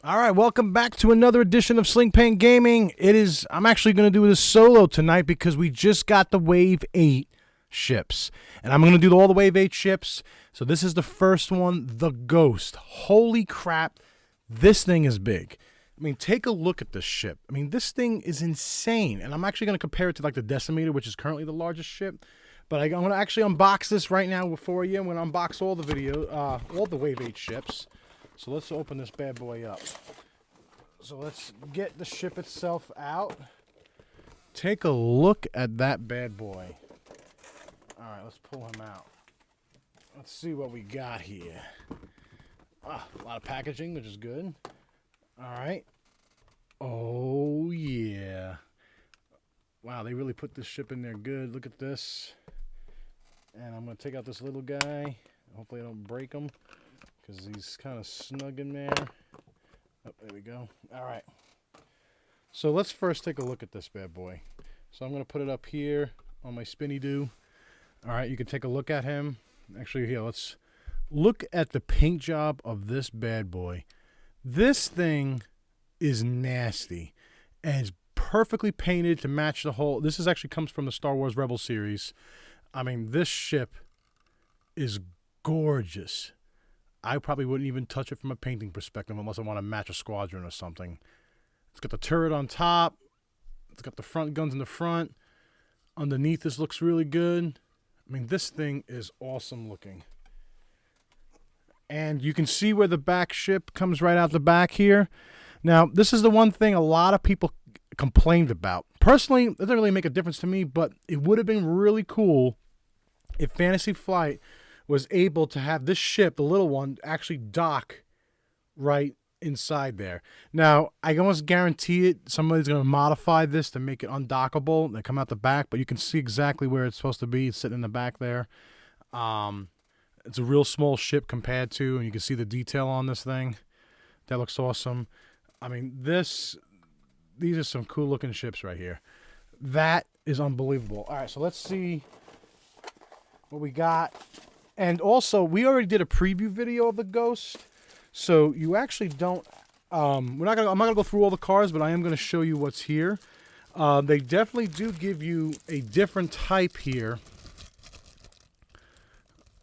All right, welcome back to another edition of Sling Pain Gaming. I'm actually going to do this solo tonight because we just got the Wave 8 ships. And I'm going to do all the Wave 8 ships. So this is the first one, the Ghost. Holy crap, this thing is big. I mean, take a look at this ship. I mean, this thing is insane. And I'm actually going to compare it to like the Decimator, which is currently the largest ship. But I'm going to actually unbox this right now for you. I'm going to unbox all the Wave 8 ships. So let's open this bad boy up. So let's get the ship itself out. Take a look at that bad boy. All right, let's pull him out. Let's see what we got here. A lot of packaging, which is good. All right. Oh, yeah. Wow, they really put this ship in there good. Look at this. And I'm going to take out this little guy. Hopefully I don't break him, because he's kind of snug in there. Oh, there we go. All right. So let's first take a look at this bad boy. So I'm going to put it up here on my spinny do. All right, you can take a look at him. Actually, here, let's look at the paint job of this bad boy. This thing is nasty, and it's perfectly painted to match the whole. This is actually comes from the Star Wars Rebel series. I mean, this ship is gorgeous. I probably wouldn't even touch it from a painting perspective unless I want to match a squadron or something. It's got the turret on top. It's got the front guns in the front. Underneath, this looks really good. I mean, this thing is awesome looking. And you can see where the back ship comes right out the back here. Now, this is the one thing a lot of people complained about. Personally, it doesn't really make a difference to me, but it would have been really cool if Fantasy Flight was able to have this ship, the little one, actually dock right inside there. Now, I almost guarantee it, somebody's going to modify this to make it undockable. They come out the back, but you can see exactly where it's supposed to be. It's sitting in the back there. It's a real small ship compared to, and you can see the detail on this thing. That looks awesome. I mean, these are some cool looking ships right here. That is unbelievable. All right, so let's see what we got. And also, we already did a preview video of the Ghost, so you actually don't. I'm not gonna go through all the cards, but I am gonna show you what's here. They definitely do give you a different type here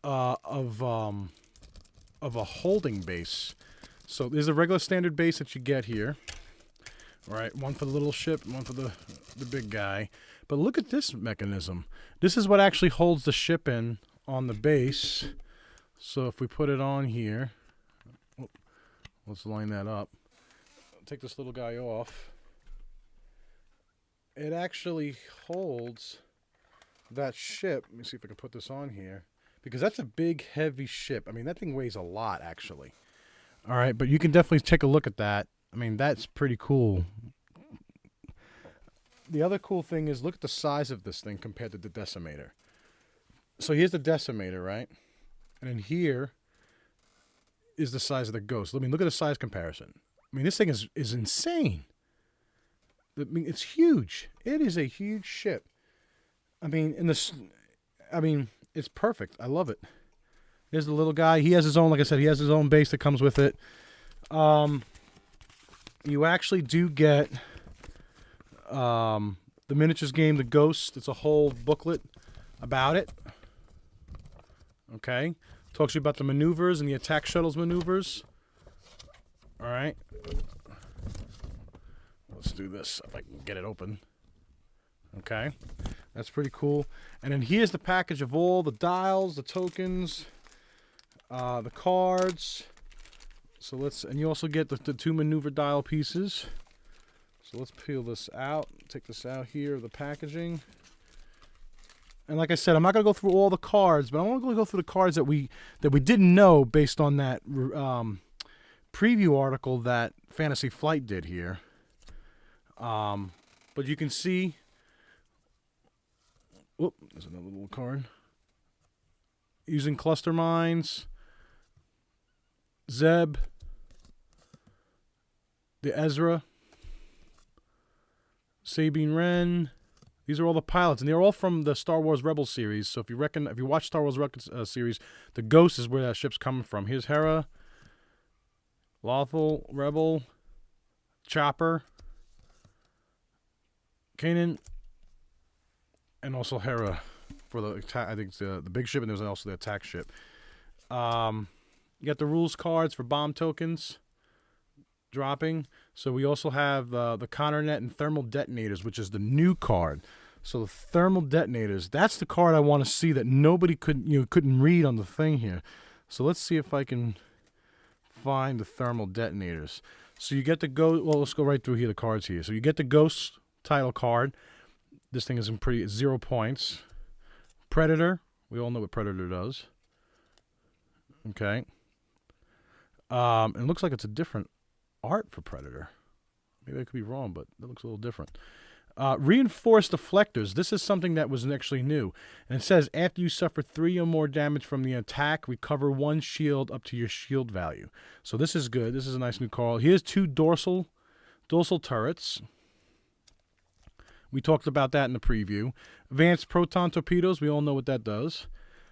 of a holding base. So there's a regular standard base that you get here. All right, one for the little ship, one for the big guy. But look at this mechanism. This is what actually holds the ship in on the base. So if we put it on here, let's line that up. Take this little guy off. It actually holds that ship. Let me see if I can put this on here, because that's a big, heavy ship. I mean, that thing weighs a lot, actually. All right, but you can definitely take a look at that. I mean, that's pretty cool. The other cool thing is, look at the size of this thing compared to the Decimator. So here's the Decimator, right? And then here is the size of the Ghost. I mean, look at the size comparison. I mean, this thing is insane. I mean, it's huge. It is a huge ship. I mean, it's perfect. I love it. There's the little guy. He has his own, like I said, he has his own base that comes with it. You actually do get the miniatures game, The Ghost. It's a whole booklet about it. Okay. Talks to you about the maneuvers and the attack shuttle's maneuvers. All right. Let's do this if I can get it open. Okay. That's pretty cool. And then here's the package of all the dials, the tokens, the cards. So and you also get the two maneuver dial pieces. So let's peel this out. Take this out here, the packaging. And like I said, I'm not going to go through all the cards, but I want to go through the cards that we didn't know based on that preview article that Fantasy Flight did here. But you can see, whoop, there's another little card. Using cluster mines, Zeb, the Ezra, Sabine Wren. These are all the pilots, and they're all from the Star Wars Rebel series. So if you watch Star Wars Rebel series, the Ghost is where that ship's coming from. Here's Hera, Lothal Rebel, Chopper, Kanan, and also Hera for the attack. I think it's the big ship, and there's also the attack ship. You got the rules cards for bomb tokens dropping. So we also have the Counternet and Thermal Detonators, which is the new card. So the Thermal Detonators, that's the card I want to see that nobody couldn't read on the thing here. So let's see if I can find the Thermal Detonators. So you get the let's go right through here, the cards here. So you get the Ghost title card. This thing is it's 0 points. Predator, we all know what Predator does. Okay. It looks like it's a different art for Predator. Maybe I could be wrong, but it looks a little different. Reinforced Deflectors. This is something that was actually new. And it says, after you suffer 3 or more damage from the attack, recover 1 shield up to your shield value. So this is good. This is a nice new card. Here's 2 dorsal turrets. We talked about that in the preview. Advanced Proton Torpedoes. We all know what that does.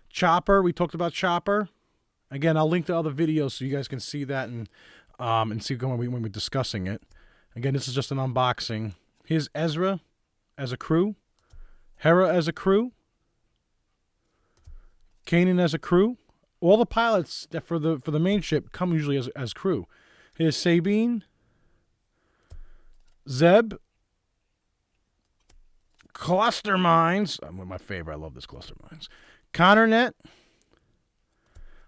Chopper. We talked about Chopper. Again, I'll link to other videos so you guys can see that and see when we're discussing it. Again, this is just an unboxing. Here's Ezra as a crew, Hera as a crew, Kanan as a crew. All the pilots that for the main ship come usually as crew. Here's Sabine, Zeb, cluster mines. My favorite. I love this cluster mines. Counternet.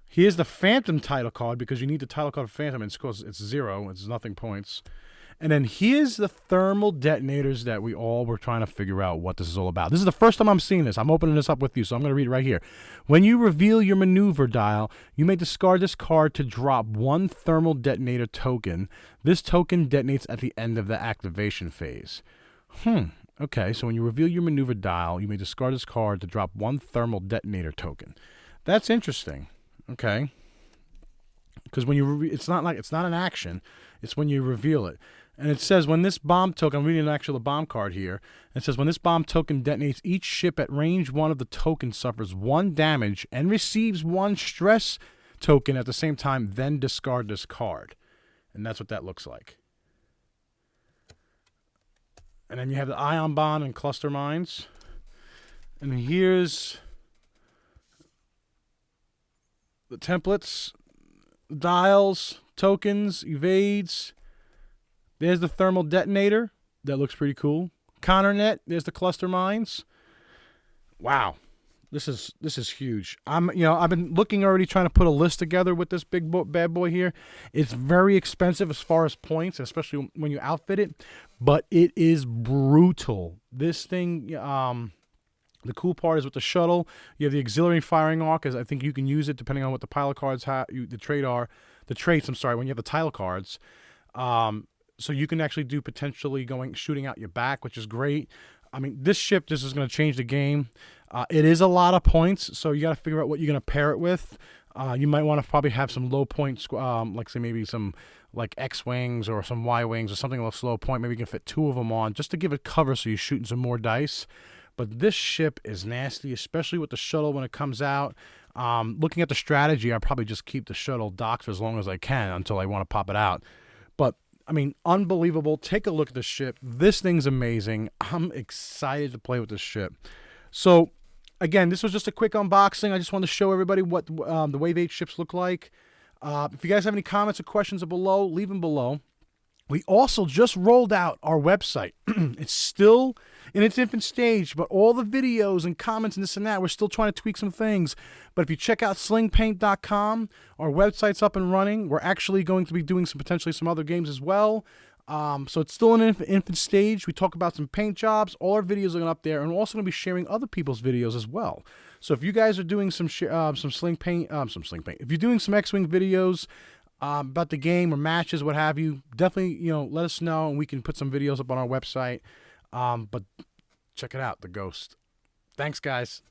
Here's the Phantom title card because you need the title card of Phantom. It's because it's 0. It's nothing points. And then here's the Thermal Detonators that we all were trying to figure out what this is all about. This is the first time I'm seeing this. I'm opening this up with you, so I'm going to read it right here. When you reveal your maneuver dial, you may discard this card to drop 1 Thermal Detonator token. This token detonates at the end of the activation phase. Okay, so when you reveal your maneuver dial, you may discard this card to drop 1 Thermal Detonator token. That's interesting. Okay. Because when you it's not an action, it's when you reveal it. And it says when this bomb token, I'm reading the bomb card here. It says when this bomb token detonates, each ship at range 1 of the token suffers 1 damage and receives 1 stress token at the same time, then discard this card. And that's what that looks like. And then you have the ion bomb and cluster mines. And here's the templates, dials, tokens, evades. There's the Thermal Detonator. That looks pretty cool. Counternet. There's the cluster mines. Wow. This is huge. I've been looking already, trying to put a list together with this bad boy here. It's very expensive as far as points, especially when you outfit it, but it is brutal. This thing, the cool part is with the shuttle, you have the auxiliary firing arc, as I think you can use it depending on what the pilot cards have, the traits, when you have the title cards. So you can actually do potentially shooting out your back, which is great. I mean, this is going to change the game. It is a lot of points, so you got to figure out what you're going to pair it with. You might want to probably have some low points, like say maybe some like X-wings or some Y-wings or something with a slow point. Maybe you can fit 2 of them on just to give it cover so you're shooting some more dice. But this ship is nasty, especially with the shuttle when it comes out. Looking at the strategy, I'll probably just keep the shuttle docked for as long as I can until I want to pop it out. But I mean, unbelievable. Take a look at the ship. This thing's amazing. I'm excited to play with this ship. So, again, this was just a quick unboxing. I just wanted to show everybody what the Wave 8 ships look like. If you guys have any comments or questions below, leave them below. We also just rolled out our website. It's still in its infant stage, but all the videos and comments and this and that, we're still trying to tweak some things. But if you check out slingpaint.com, our website's up and running. We're actually going to be doing potentially some other games as well. So it's still in an infant stage. We talk about some paint jobs. All our videos are up there, and we're also going to be sharing other people's videos as well. So if you guys are doing some sling paint, if you're doing some X-Wing videos about the game or matches, what have you, definitely let us know, and we can put some videos up on our website. But check it out, the Ghost. Thanks, guys.